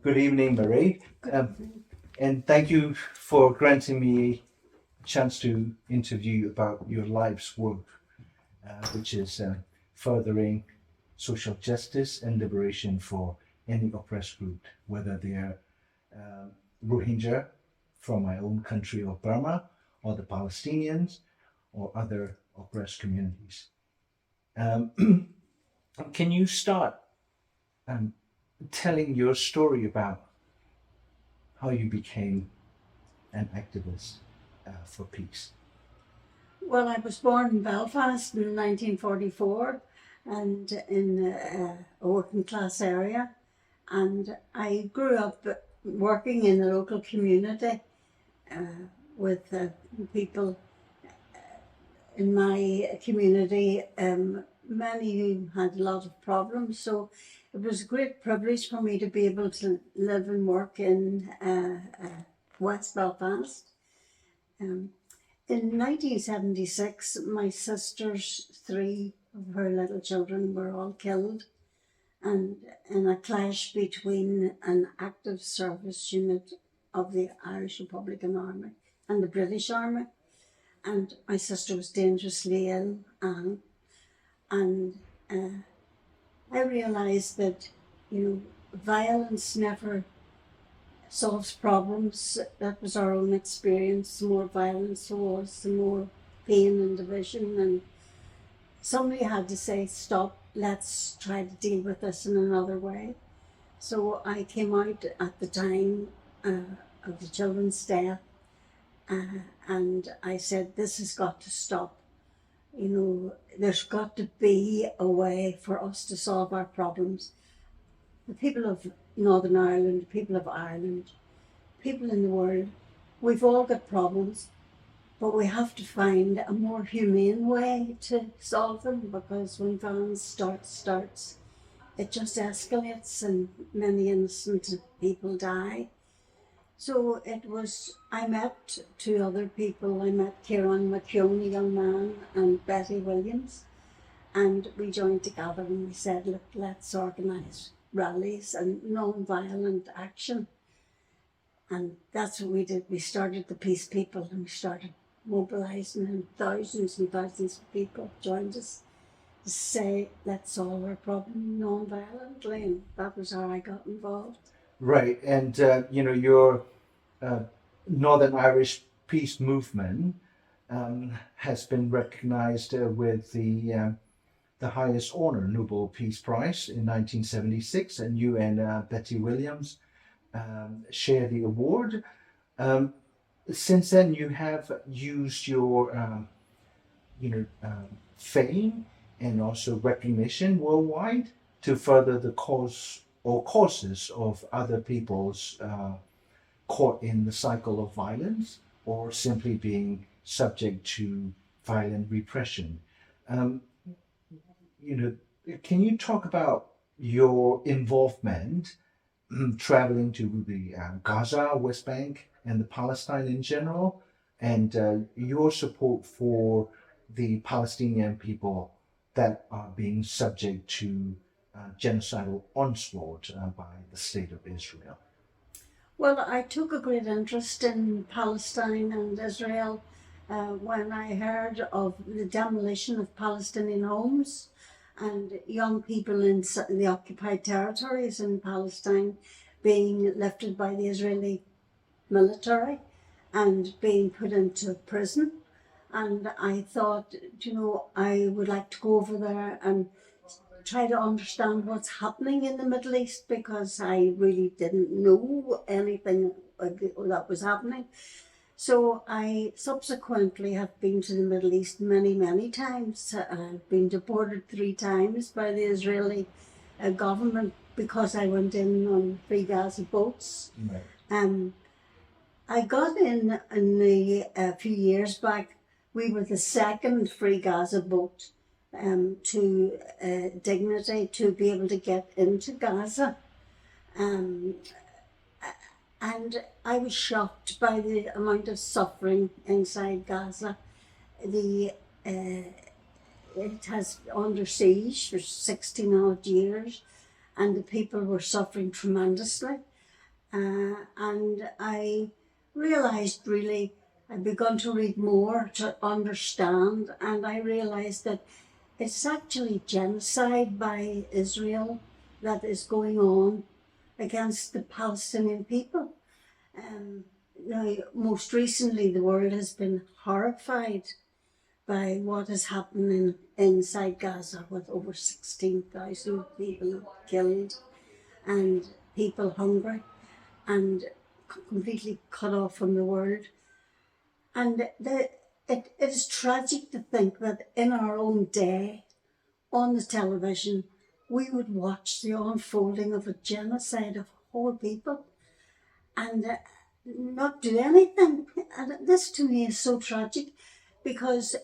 Good evening, Mairead. Good. And thank you for granting me a chance to interview you about your life's work, which is furthering social justice and liberation for any oppressed group, whether they're uh, Rohingya from my own country of Burma, or the Palestinians, or other oppressed communities. Um, can you start um, telling your story about how you became an activist for peace? Well, I was born in Belfast in 1944 and in a working class area. And I grew up working in the local community with people in my community, many who had a lot of problems. So it was a great privilege for me to be able to live and work in West Belfast. Um, In 1976, my sister's three of her little children were all killed, and in a clash between an active service unit of the Irish Republican Army and the British Army. And my sister was dangerously ill, and I realised that, violence never solves problems. That was our own experience. The more violence there was, the more pain and division. And somebody had to say, stop, let's try to deal with this in another way. So I came out at the time of the children's death, and I said, this has got to stop. There's got to be a way for us to solve our problems. The people of Northern Ireland, the people of Ireland, people in the world, we've all got problems, but we have to find a more humane way to solve them, because when violence starts, it just escalates and many innocent people die. So I met two other people. I met Kieran McKeown, a young man, and Betty Williams, and we joined together and we said, look, let's organise rallies and non-violent action. And that's what we did. We started the Peace People, and we started mobilising, and thousands of people joined us to say, let's solve our problem non-violently. And that was how I got involved. Right, and your uh, Northern Irish peace movement has been recognised with the highest honour, Nobel Peace Prize, in 1976, and you and Betty Williams share the award. Um, since then, you have used your fame and also recognition worldwide to further the cause or causes of other people's caught in the cycle of violence or simply being subject to violent repression. Um, can you talk about your involvement traveling to the Gaza, West Bank, and the Palestine in general, and your support for the Palestinian people that are being subject to genocidal onslaught by the state of Israel? Well, I took a great interest in Palestine and Israel when I heard of the demolition of Palestinian homes and young people in the occupied territories in Palestine being lifted by the Israeli military and being put into prison. And I thought, I would like to go over there and try to understand what's happening in the Middle East, because I really didn't know anything that was happening. So I subsequently have been to the Middle East many, many times. I've been deported 3 times by the Israeli government because I went in on free Gaza boats. Right. I got in a few years back. We were the second free Gaza boat to Dignity to be able to get into Gaza. And I was shocked by the amount of suffering inside Gaza. It has under siege for 16 odd years, and the people were suffering tremendously. And I realised really, I'd begun to read more to understand, and I realised that it's actually genocide by Israel that is going on against the Palestinian people. Now, most recently, the world has been horrified by what is happening inside Gaza, with over 16,000 people killed and people hungry and completely cut off from the world. And it is tragic to think that in our own day, on the television, we would watch the unfolding of a genocide of whole people and not do anything. And this to me is so tragic, because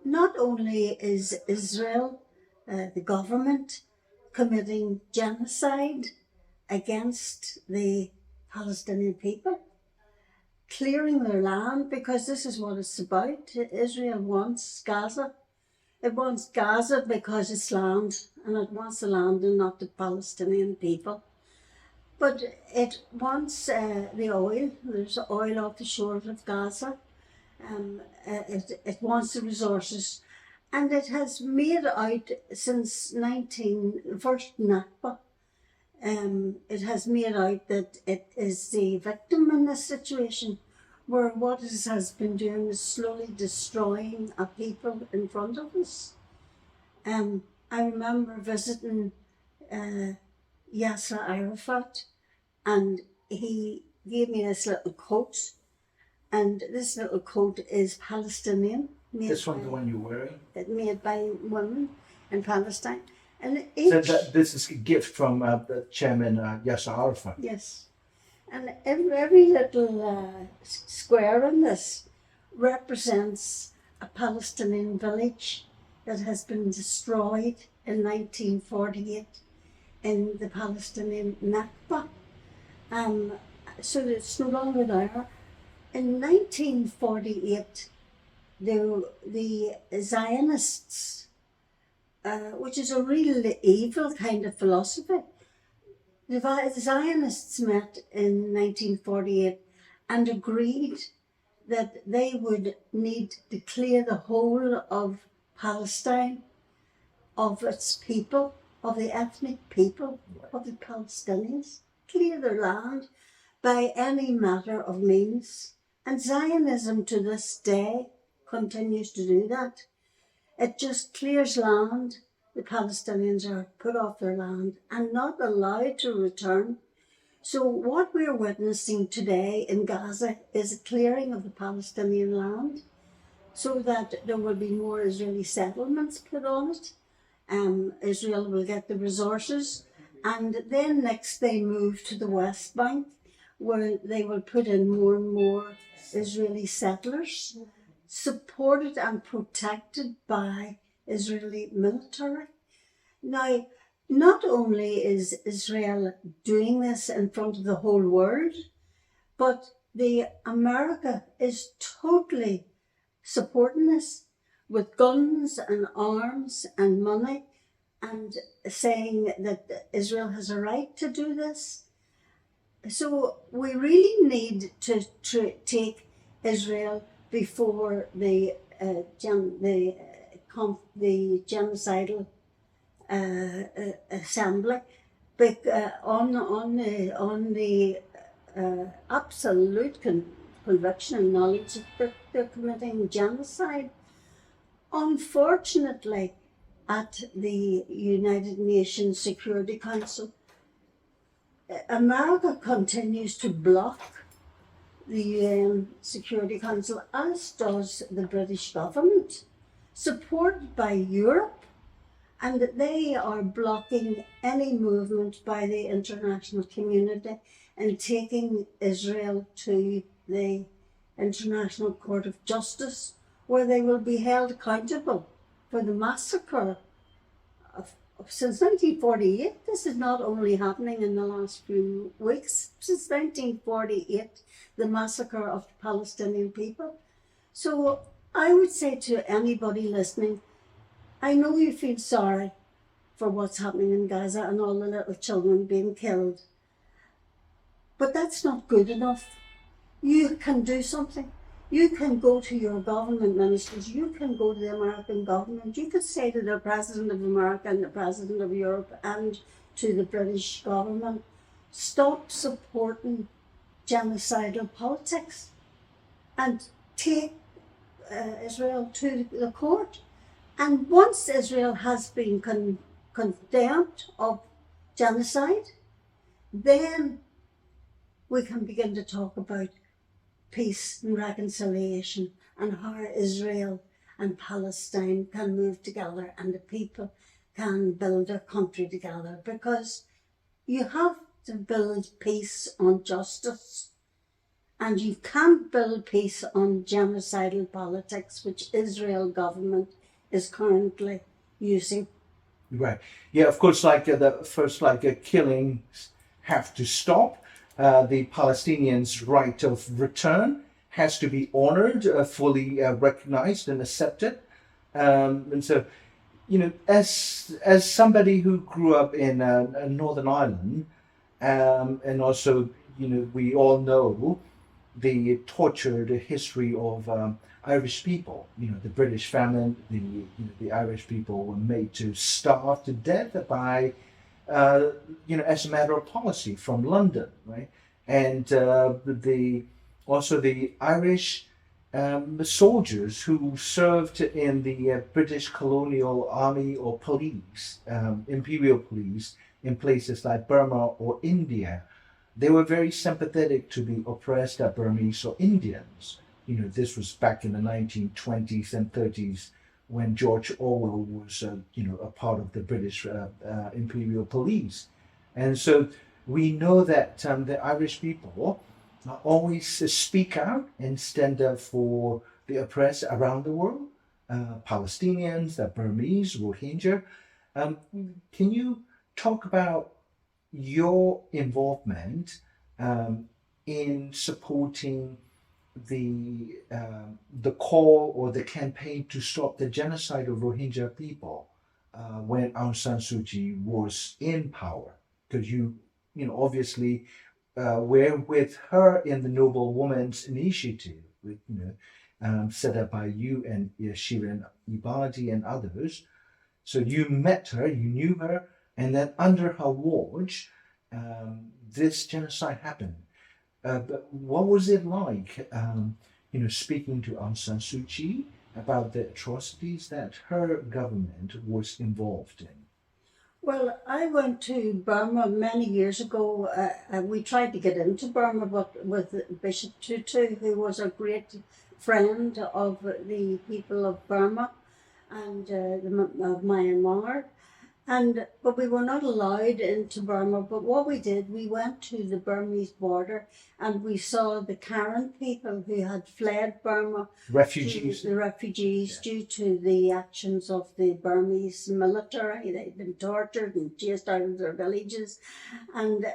not only is Israel, the government, committing genocide against the Palestinian people, clearing their land, because this is what it's about. Israel wants Gaza. It wants Gaza because it's land, and it wants the land and not the Palestinian people. But it wants the oil. There's oil off the shores of Gaza. It wants the resources. And it has made out since first Nakba, it has made out that it is the victim in this situation, where what it has been doing is slowly destroying a people in front of us. I remember visiting Yasser Arafat, and he gave me this little coat, and this little coat is Palestinian. This one, the one you're wearing? Made by women in Palestine. And this is a gift from the chairman, Yasser Arafat. Yes. And every little square in this represents a Palestinian village that has been destroyed in 1948 in the Palestinian Nakba. So it's no longer there. In 1948, the Zionists, which is a real evil kind of philosophy, the Zionists met in 1948 and agreed that they would need to clear the whole of Palestine of its people, of the ethnic people, of the Palestinians, clear their land by any matter of means. And Zionism to this day continues to do that. It just clears land. The Palestinians are put off their land and not allowed to return. So what we're witnessing today in Gaza is a clearing of the Palestinian land so that there will be more Israeli settlements put on it. Israel will get the resources, and then next they move to the West Bank, where they will put in more and more Israeli settlers, supported and protected by Israeli military. Now, not only is Israel doing this in front of the whole world, but America is totally supporting this with guns and arms and money, and saying that Israel has a right to do this. So we really need to take Israel before the genocidal assembly, on the absolute conviction and knowledge that they're committing genocide. Unfortunately, at the United Nations Security Council, America continues to block the UN Security Council, as does the British government, supported by Europe, and they are blocking any movement by the international community and taking Israel to the International Court of Justice, where they will be held accountable for the massacre since 1948. This is not only happening in the last few weeks. Since 1948, the massacre of the Palestinian people. So I would say to anybody listening, I know you feel sorry for what's happening in Gaza and all the little children being killed. But that's not good enough. You can do something. You can go to your government ministers, you can go to the American government, you could say to the President of America and the President of Europe and to the British government, stop supporting genocidal politics and take Israel to the court. And once Israel has been condemned of genocide, then we can begin to talk about peace and reconciliation and how Israel and Palestine can move together and the people can build a country together, because you have to build peace on justice and you can't build peace on genocidal politics, which Israel government is currently using. Right. Yeah, of course, the first killings have to stop. The Palestinians' right of return has to be honored, fully recognized and accepted. And so, as somebody who grew up in Northern Ireland, and also, we all know the torture, the history of Irish people. The British famine, the Irish people were made to starve to death by, as a matter of policy from London, right? And also the Irish soldiers who served in the British colonial army or police, imperial police, in places like Burma or India. They were very sympathetic to the oppressed Burmese or Indians. This was back in the 1920s and 30s when George Orwell was, a part of the British imperial police. And so we know that the Irish people always speak out and stand up for the oppressed around the world, Palestinians, the Burmese, Rohingya. Can you talk about your involvement in supporting the call or the campaign to stop the genocide of Rohingya people when Aung San Suu Kyi was in power? Because obviously were with her in the Noble Women's Initiative, set up by you and Shirin Ebadi and others. So you met her, you knew her, and then under her watch, this genocide happened. But what was it like, speaking to Aung San Suu Kyi about the atrocities that her government was involved in? Well, I went to Burma many years ago. We tried to get into Burma, but with Bishop Tutu, who was a great friend of the people of Burma and of Myanmar. But we were not allowed into Burma. But what we did, we went to the Burmese border and we saw the Karen people who had fled Burma. Refugees. The refugees, due to the actions of the Burmese military. They'd been tortured and chased out of their villages. And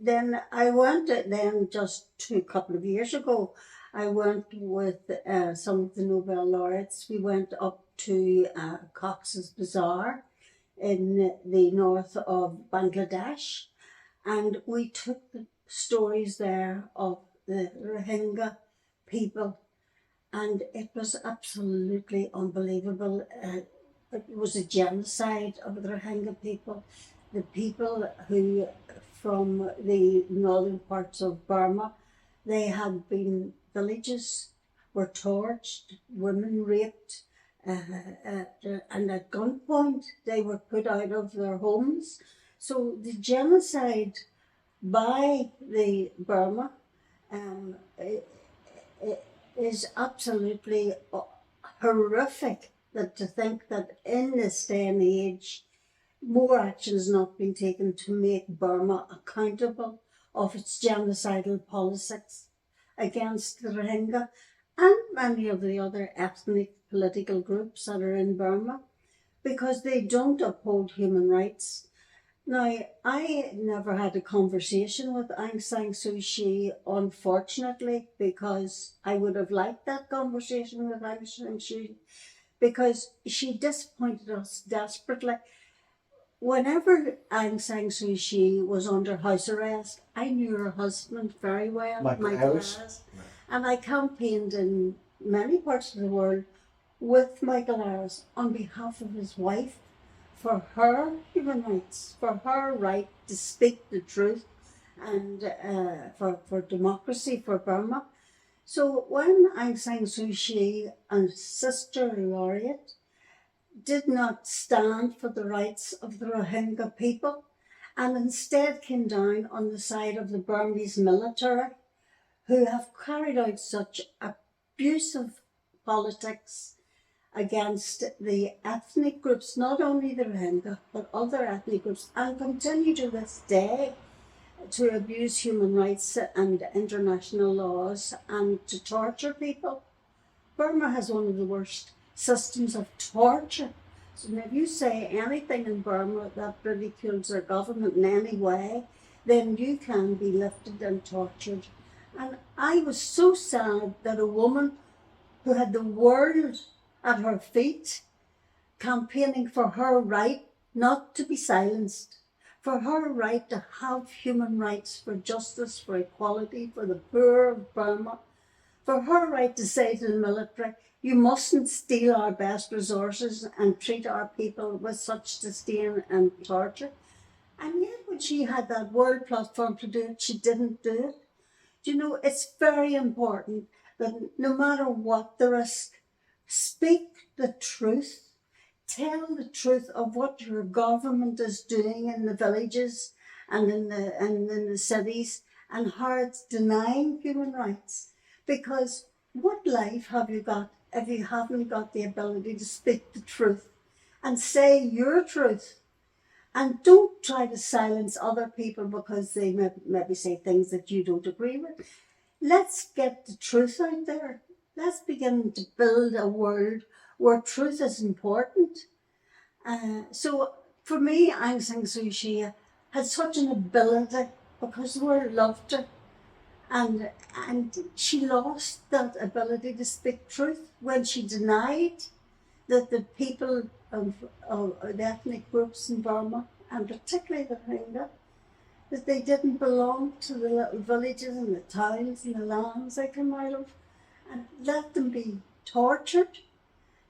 then I went just a couple of years ago, I went with some of the Nobel laureates. We went up to Cox's Bazar in the north of Bangladesh, and we took the stories there of the Rohingya people, and it was absolutely unbelievable. It was a genocide of the Rohingya people, the people who from the northern parts of Burma. They had been, villages were torched, women raped, and at gunpoint they were put out of their homes. So the genocide by the Burma is absolutely horrific. That to think that in this day and age, more action has not been taken to make Burma accountable of its genocidal politics against the Rohingya and many of the other ethnic political groups that are in Burma, because they don't uphold human rights. Now, I never had a conversation with Aung San Suu Kyi, unfortunately, because I would have liked that conversation with Aung San Suu because she disappointed us desperately. Whenever Aung San Suu Kyi was under house arrest, I knew her husband very well, Michael Michael Harris. Harris, and I campaigned in many parts of the world with Michael Harris on behalf of his wife for her human rights, for her right to speak the truth, and for democracy for Burma. So when Aung San Suu Kyi and Sister Laureate did not stand for the rights of the Rohingya people and instead came down on the side of the Burmese military, who have carried out such abusive politics against the ethnic groups, not only the Rohingya, but other ethnic groups, and continue to this day to abuse human rights and international laws and to torture people. Burma has one of the worst systems of torture. So if you say anything in Burma that ridicules their government in any way, then you can be lifted and tortured. And I was so sad that a woman who had the world at her feet, campaigning for her right not to be silenced, for her right to have human rights, for justice, for equality, for the poor of Burma, for her right to say to the military, you mustn't steal our best resources and treat our people with such disdain and torture. And yet when she had that world platform to do it, she didn't do it. Do you know, it's very important that no matter what the risk, speak the truth. Tell the truth of what your government is doing in the villages and in the cities, and how it's denying human rights. Because what life have you got if you haven't got the ability to speak the truth and say your truth? And don't try to silence other people because they maybe say things that you don't agree with. Let's get the truth out there. Let's begin to build a world where truth is important. So for me, Aung San Suu Kyi had such an ability because the world loved her. And she lost that ability to speak truth when she denied that the people of the ethnic groups in Burma, and particularly the Rohingya, that they didn't belong to the little villages and the towns and the lands they came out of, and let them be tortured.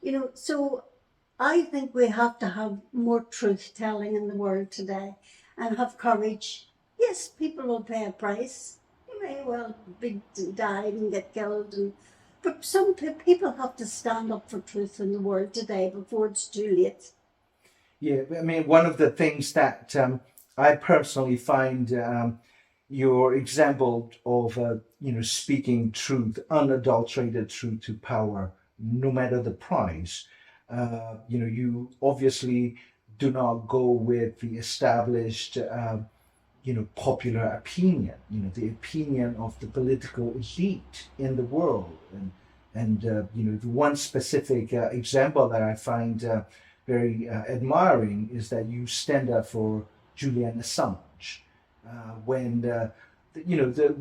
You know, so I think we have to have more truth telling in the world today and have courage. Yes, people will pay a price. You may well be died and get killed, but some people have to stand up for truth in the world today before it's too late. Yeah, I mean, one of the things that I personally find your example of speaking truth, unadulterated truth to power, no matter the price. You obviously do not go with the established, popular opinion. The opinion of the political elite in the world, and the one specific example that I find very admiring is that you stand up for Julian Assange.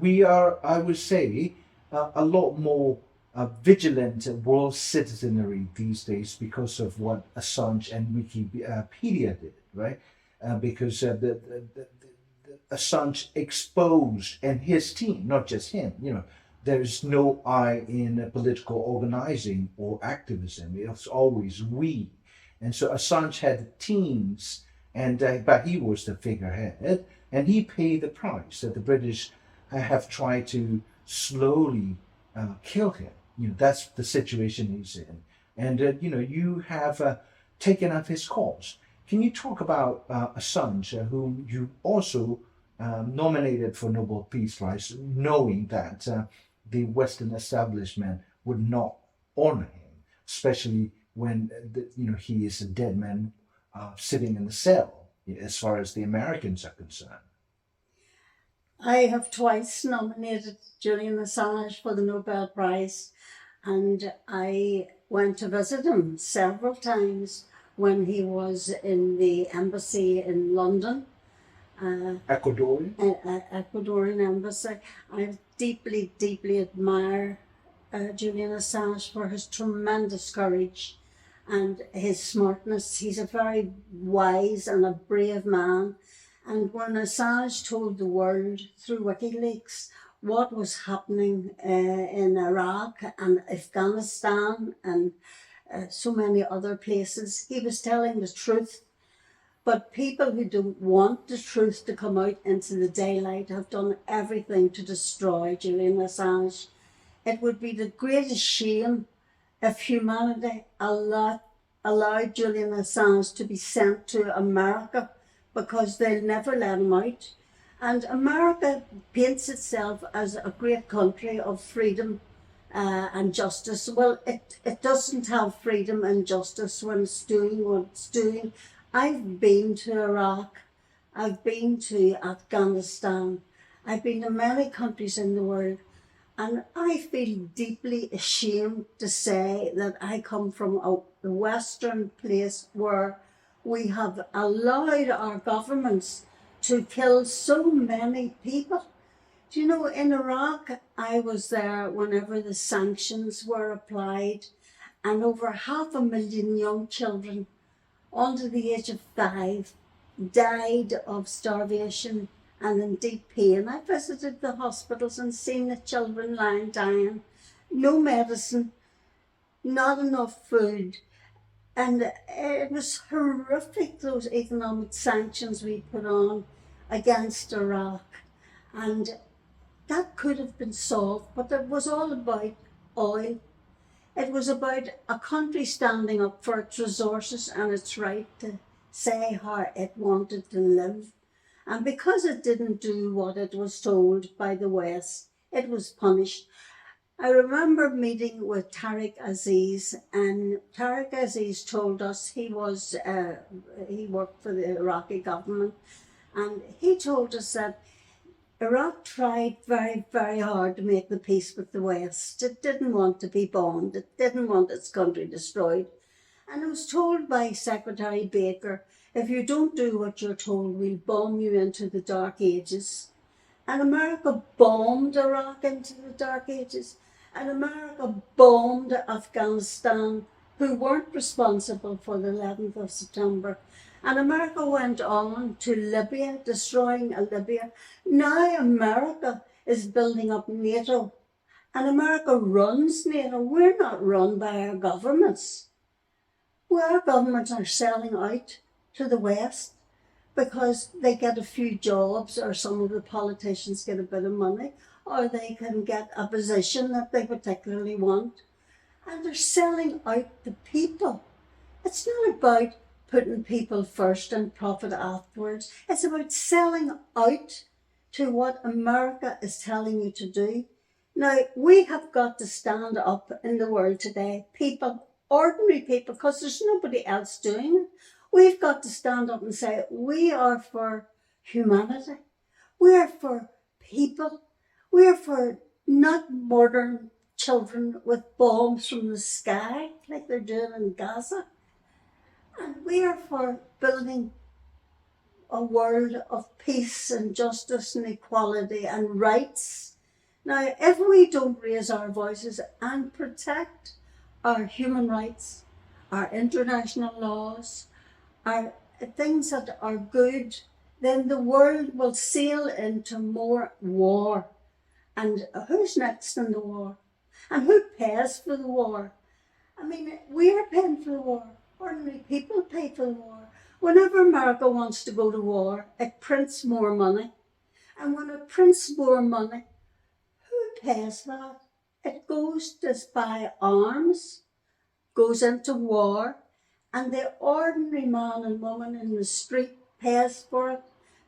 We are, I would say, a lot more vigilant world citizenry these days because of what Assange and Wikipedia did, right? Because the Assange exposed, and his team, not just him, there is no I in political organizing or activism. It's always we. And so Assange had teams, but he was the figurehead, and he paid the price that the British have tried to slowly kill him. That's the situation he's in. And, you have taken up his cause. Can you talk about Assange, whom you also nominated for Nobel Peace Prize, knowing that the Western establishment would not honor him, especially when he is a dead man sitting in the cell, as far as the Americans are concerned? I have twice nominated Julian Assange for the Nobel Prize, and I went to visit him several times when he was in the embassy in London. Ecuadorian? Ecuadorian embassy. I deeply, deeply admire Julian Assange for his tremendous courage and his smartness. He's a very wise and a brave man. And when Assange told the world through WikiLeaks what was happening in Iraq and Afghanistan and so many other places, he was telling the truth. But people who don't want the truth to come out into the daylight have done everything to destroy Julian Assange. It would be the greatest shame if humanity allowed Julian Assange to be sent to America, because they'll never let him out. And America paints itself as a great country of freedom and justice. Well, it doesn't have freedom and justice when it's doing what it's doing. I've been to Iraq, I've been to Afghanistan, I've been to many countries in the world, and I feel deeply ashamed to say that I come from a Western place where we have allowed our governments to kill so many people. Do you know, in Iraq, I was there whenever the sanctions were applied, and over 500,000 young children under the age of 5 died of starvation and in deep pain. I visited the hospitals and seen the children lying dying, no medicine, not enough food. And it was horrific, those economic sanctions we put on against Iraq. And that could have been solved, but it was all about oil. It was about a country standing up for its resources and its right to say how it wanted to live. And because it didn't do what it was told by the West, it was punished. I remember meeting with Tariq Aziz, and Tariq Aziz told us he worked for the Iraqi government, and he told us that Iraq tried very, very hard to make the peace with the West. It didn't want to be bombed. It didn't want its country destroyed. And it was told by Secretary Baker, if you don't do what you're told, we'll bomb you into the Dark Ages. And America bombed Iraq into the Dark Ages. And America bombed Afghanistan, who weren't responsible for the 11th of September. And America went on to Libya, destroying Libya. Now America is building up NATO. And America runs NATO. We're not run by our governments. Well, our governments are selling out to the West because they get a few jobs, or some of the politicians get a bit of money, or they can get a position that they particularly want. And they're selling out the people. It's not about putting people first and profit afterwards. It's about selling out to what America is telling you to do. Now, we have got to stand up in the world today, people, ordinary people, because there's nobody else doing it. We've got to stand up and say, we are for humanity. We are for people. We are for not murdering children with bombs from the sky like they're doing in Gaza. And we are for building a world of peace and justice and equality and rights. Now, if we don't raise our voices and protect our human rights, our international laws, our things that are good, then the world will sail into more war. And who's next in the war? And who pays for the war? I mean, we are paying for the war. Ordinary people pay for the war. Whenever America wants to go to war, it prints more money. And when it prints more money, who pays that? It goes to buy arms, goes into war, and the ordinary man and woman in the street pays for it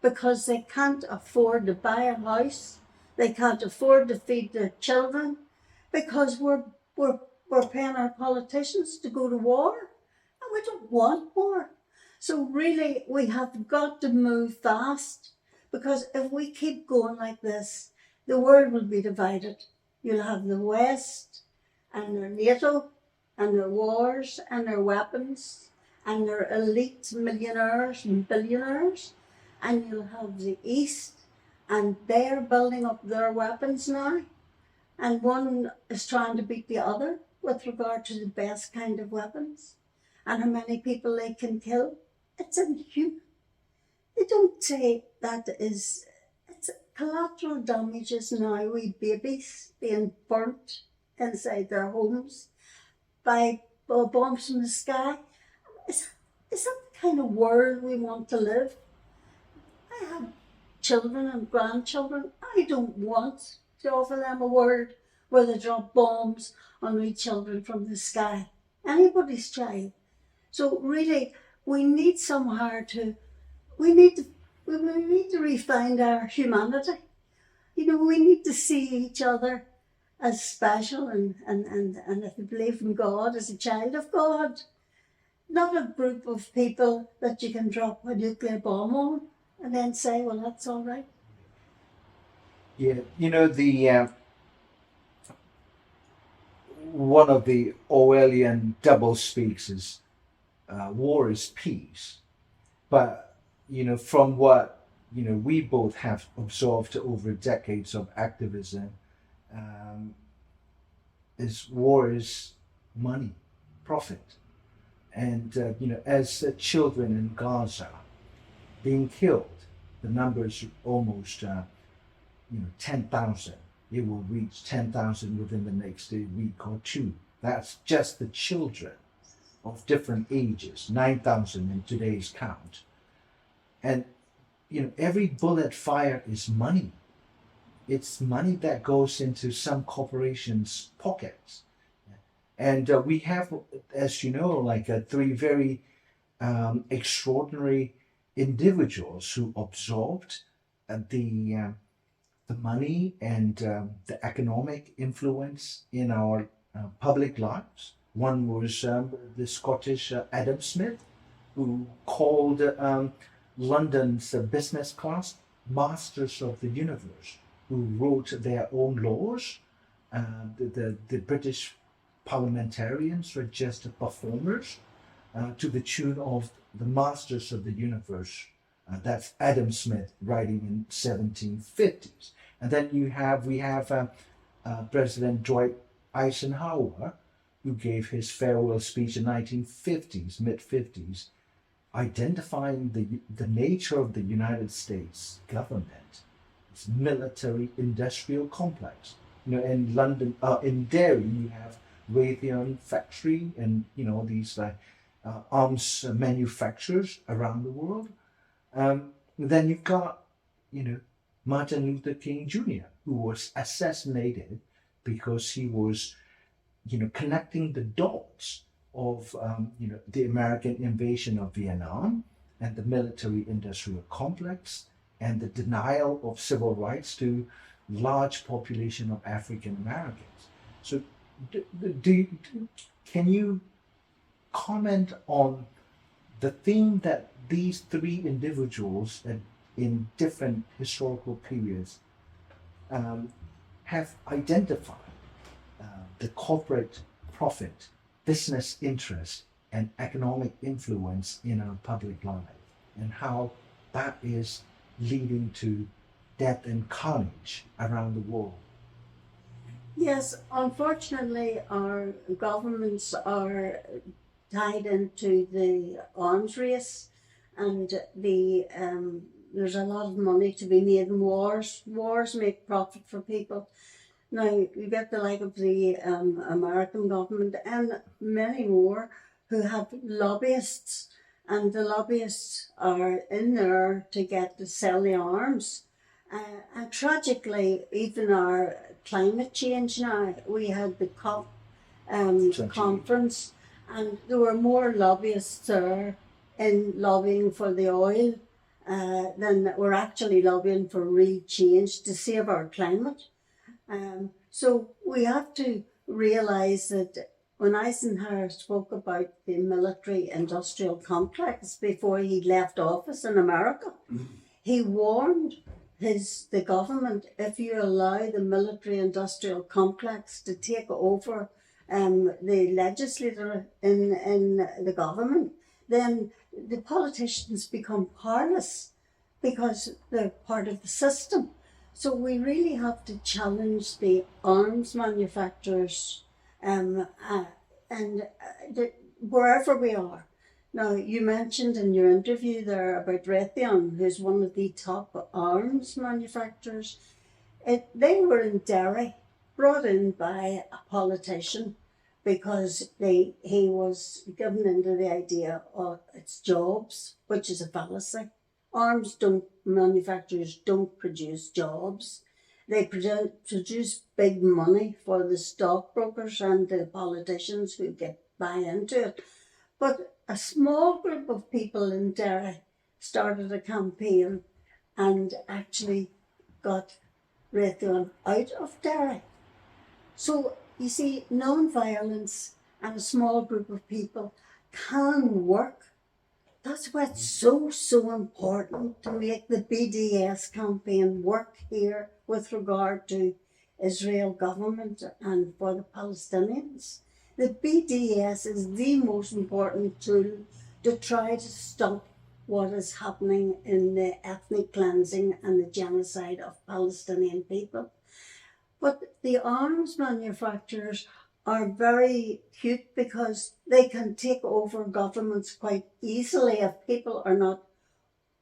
because they can't afford to buy a house, they can't afford to feed their children, because we're paying our politicians to go to war, and we don't want war. So really, we have got to move fast, because if we keep going like this, the world will be divided. You'll have the West and their NATO and their wars and their weapons and their elite millionaires and billionaires, and you'll have the East, and they're building up their weapons now, and one is trying to beat the other with regard to the best kind of weapons. and how many people they can kill. It's inhuman. They don't say that it's collateral damages now with babies being burnt inside their homes by bombs from the sky. Is that the kind of world we want to live? I have children and grandchildren. I don't want to offer them a world where they drop bombs on their children from the sky. Anybody's child. So really, we need somehow to, we need to, we need to refine our humanity. You know, we need to see each other as special and if you believe in God, as a child of God. Not a group of people that you can drop a nuclear bomb on and then say, well, that's all right. Yeah, you know, the one of the Orwellian double speaks is war is peace. But, you know, from what, you know, we both have observed over decades of activism, um, is war is money, profit. And, you know, as children in Gaza being killed, the numbers almost, 10,000. It will reach 10,000 within the next week or two. That's just the children of different ages, 9,000 in today's count. And, you know, every bullet fire is money. It's money that goes into some corporations' pockets. And we have, as you know, like three very extraordinary individuals who absorbed the money and the economic influence in our public lives. One was the Scottish Adam Smith, who called London's business class masters of the universe, who wrote their own laws. The British parliamentarians were just performers to the tune of the masters of the universe. That's Adam Smith writing in 1750s. And then we have President Dwight Eisenhower, who gave his farewell speech in 1950s, mid-50s, identifying the nature of the United States government, its military-industrial complex. You know, in London, in Derry, you have Raytheon factory and, you know, these arms manufacturers around the world. Then you've got, you know, Martin Luther King Jr., who was assassinated because he was, you know, connecting the dots of, the American invasion of Vietnam and the military-industrial complex and the denial of civil rights to large population of African Americans. So, can you comment on the theme that these three individuals in different historical periods have identified the corporate profit, business interest, and economic influence in our public life, and how that is leading to death and carnage around the world? Yes, unfortunately, our governments are tied into the arms race, and there's a lot of money to be made in wars. Wars make profit for people. Now, you get the like of the American government and many more who have lobbyists, and the lobbyists are in there to sell the arms. And tragically, even our climate change now, we had the COP conference, and there were more lobbyists there in lobbying for the oil than were actually lobbying for real change to save our climate. So we have to realise that when Eisenhower spoke about the military-industrial complex before he left office in America, he warned the government, if you allow the military-industrial complex to take over the legislature in the government, then the politicians become powerless because they're part of the system. So we really have to challenge the arms manufacturers, and wherever we are. Now, you mentioned in your interview there about Raytheon, who's one of the top arms manufacturers. They were in Derry, brought in by a politician because he was given into the idea of it's jobs, which is a fallacy. Manufacturers don't produce jobs. They produce big money for the stockbrokers and the politicians who buy into it. But a small group of people in Derry started a campaign and actually got Raytheon out of Derry. So you see, non-violence and a small group of people can work. That's why it's so important to make the BDS campaign work here with regard to Israel government and for the Palestinians. The BDS is the most important tool to try to stop what is happening in the ethnic cleansing and the genocide of Palestinian people. But the arms manufacturers are very cute because they can take over governments quite easily if people are not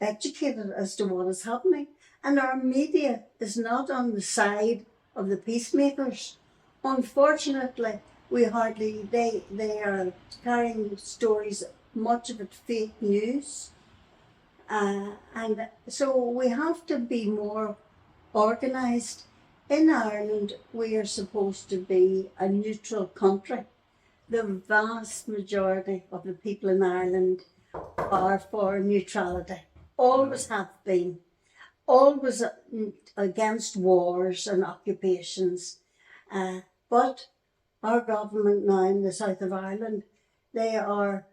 educated as to what is happening. And our media is not on the side of the peacemakers. Unfortunately, they are carrying stories, much of it fake news. And so we have to be more organised. In Ireland, we are supposed to be a neutral country. The vast majority of the people in Ireland are for neutrality, always have been, always against wars and occupations. But our government now in the south of Ireland, they are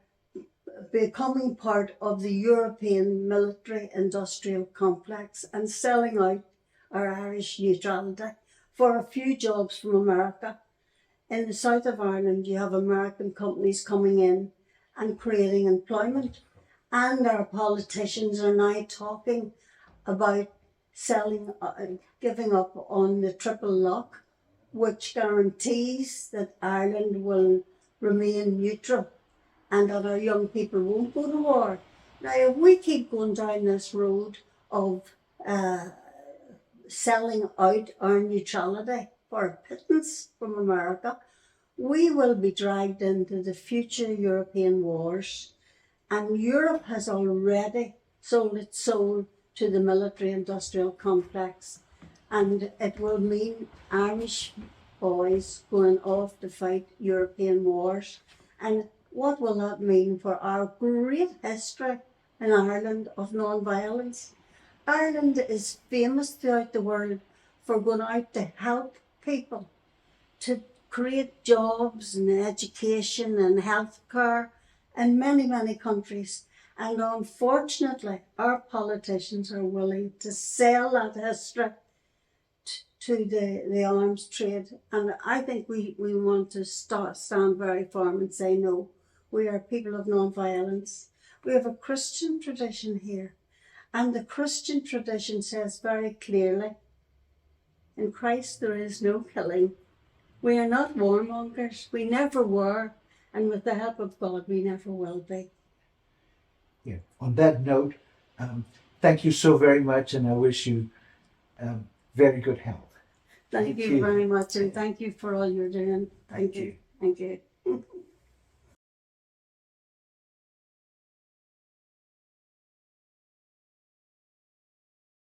becoming part of the European military-industrial complex and selling out our Irish neutrality for a few jobs from America. In the south of Ireland, you have American companies coming in and creating employment. And our politicians are now talking about giving up on the triple lock, which guarantees that Ireland will remain neutral and that our young people won't go to war. Now, if we keep going down this road of selling out our neutrality for a pittance from America, we will be dragged into the future European wars. And Europe has already sold its soul to the military-industrial complex, and it will mean Irish boys going off to fight European wars. And what will that mean for our great history in Ireland of non-violence? Ireland is famous throughout the world for going out to help people, to create jobs and education and healthcare in many, many countries. And unfortunately, our politicians are willing to sell that history to the arms trade. And I think we want to stand very firm and say, no, we are people of non-violence. We have a Christian tradition here. And the Christian tradition says very clearly, in Christ there is no killing. We are not warmongers. We never were. And with the help of God, we never will be. Yeah. On that note, thank you so very much, and I wish you very good health. Thank you very much, and thank you for all you're doing. Thank you. Thank you.